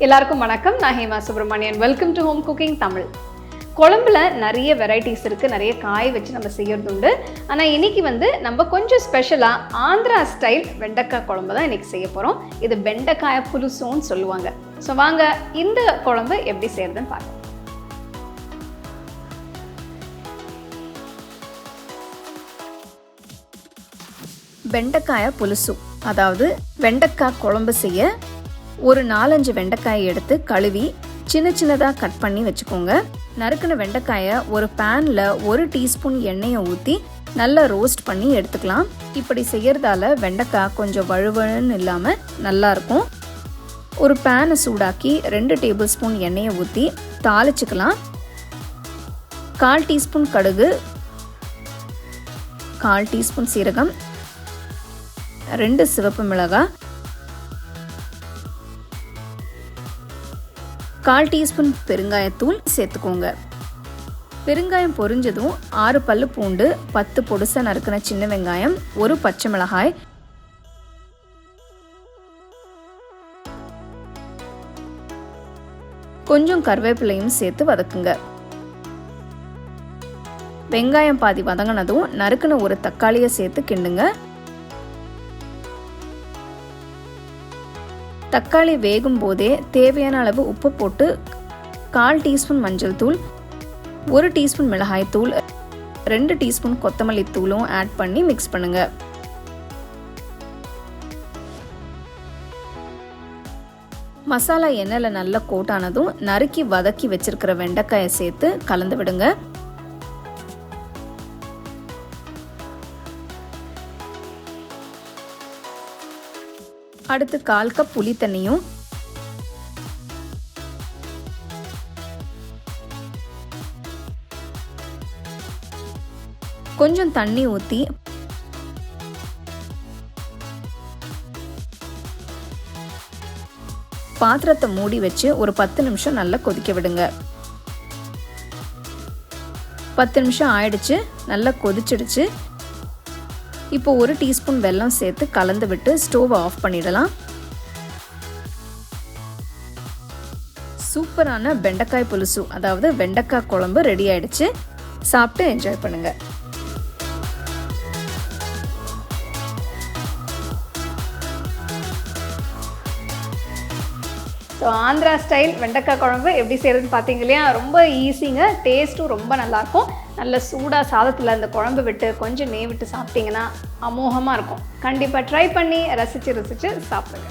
எல்லாருக்கும் வணக்கம். நான் Hema Subramanian. Welcome to home cooking Tamil. குழம்புல நிறைய வெரைட்டிஸ் இருக்குது, நிறைய காய் வச்சு நம்ம செய்கிறது உண்டு. ஆனால் இன்றைக்கி நம்ம கொஞ்சம் ஸ்பெஷலாக ஆந்திரா ஸ்டைல் வெண்டைக்காய் குழம்பு தான் இன்றைக்கி செய்ய போகிறோம். இது வெண்டைக்காய புலுசுன்னு சொல்லுவாங்க. ஸோ வாங்க இந்த குழம்பு எப்படி செய்கிறதுன்னு பார்க்கலாம். வெண்டைக்காய புலுசு, அதாவது வெண்டைக்காய் குழம்பு செய்ய ஒரு 4-5 வெண்டைக்காயை எடுத்து கழுவி சின்ன சின்னதாக கட் பண்ணி வச்சுக்கோங்க. நறுக்கின வெண்டைக்காயை ஒரு பேனில் 1 டீஸ்பூன் எண்ணெயை ஊற்றி நல்லா ரோஸ்ட் பண்ணி எடுத்துக்கலாம். இப்படி செய்கிறதால வெண்டைக்காய் கொஞ்சம் வழுவழுன்னு இல்லாமல் நல்லாயிருக்கும். ஒரு பேனை சூடாக்கி 2 டேபிள் ஸ்பூன் எண்ணெயை ஊற்றி தாளிச்சுக்கலாம். 1/4 டீஸ்பூன் கடுகு, 1/4 டீஸ்பூன் சீரகம், 2 சிவப்பு மிளகாய், 1/4 டீஸ்பூன் பெருங்காயத்தூள் சேர்த்துக்கோங்க. பெருங்காயம் பொரிஞ்சதும் 6 பல்லு பூண்டு, 10 பொடுசா நறுக்கின சின்ன வெங்காயம், 1 பச்சை மிளகாய், கொஞ்சம் கருவேப்பிலையும் சேர்த்து வதக்குங்க. வெங்காயம் பாதி வதங்கினதும் நறுக்கின ஒரு தக்காளியை சேர்த்து கிண்டுங்க. தக்காளி வேகும் போதே தேவையான அளவு உப்பு போட்டு 1/4 டீஸ்பூன் மஞ்சள் தூள், 1 டீஸ்பூன் மிளகாய் தூள், 2 டீஸ்பூன் கொத்தமல்லி தூளும் ஆட் பண்ணி மிக்ஸ் பண்ணுங்க. மசாலா எண்ணெயில் நல்லா கோட்டானதும் நறுக்கி வதக்கி வச்சிருக்கிற வெண்டைக்காயை சேர்த்து கலந்து விடுங்க. அடுத்து 1/4 கப் புளி தண்ணியும், கொஞ்சம் தண்ணி ஊற்றி பாத்திரத்தை மூடி வச்சு ஒரு 10 நிமிஷம் நல்லா கொதிக்க விடுங்க. 10 நிமிஷம் ஆயிடுச்சு, நல்லா கொதிச்சிடுச்சு. இப்போ 1 டீஸ்பூன் வெல்லம் சேர்த்து கலந்து விட்டு ஸ்டோவை ஆஃப் பண்ணிடலாம். சூப்பரான வெண்டைக்காய் புலுசு, அதாவது வெண்டைக்காய் குழம்பு ரெடி ஆயிடுச்சு. சாப்பிட்டு என்ஜாய் பண்ணுங்க. ஸோ ஆந்திரா ஸ்டைல் வெண்டைக்காய் குழம்பு எப்படி செய்கிறதுன்னு பார்த்தீங்க இல்லையா? ரொம்ப ஈஸிங்க, டேஸ்ட்டும் ரொம்ப நல்லாயிருக்கும். நல்ல சூடாக சாதத்தில் அந்த குழம்பு விட்டு கொஞ்சம் நெய் விட்டு சாப்பிட்டிங்கன்னா அமோகமாக இருக்கும். கண்டிப்பாக ட்ரை பண்ணி ரசித்து சாப்பிடுங்க.